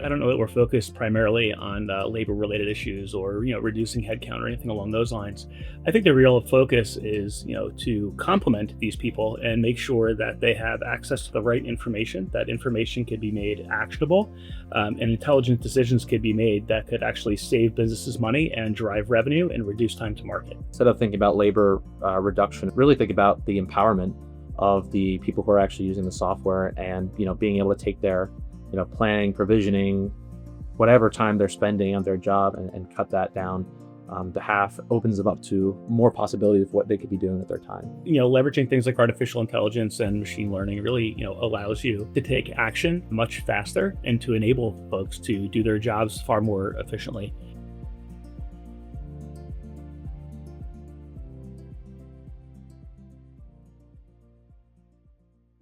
I don't know that we're focused primarily on labor-related issues or reducing headcount or anything along those lines. I think the real focus is to complement these people and make sure that they have access to the right information. That information could be made actionable, and intelligent decisions could be made that could actually save businesses money and drive revenue and reduce time to market. Instead of thinking about labor reduction, really think about the empowerment of the people who are actually using the software, and being able to take their planning, provisioning, whatever time they're spending on their job, and cut that down to half. Opens them up to more possibilities of what they could be doing with their time. Leveraging things like artificial intelligence and machine learning really allows you to take action much faster and to enable folks to do their jobs far more efficiently.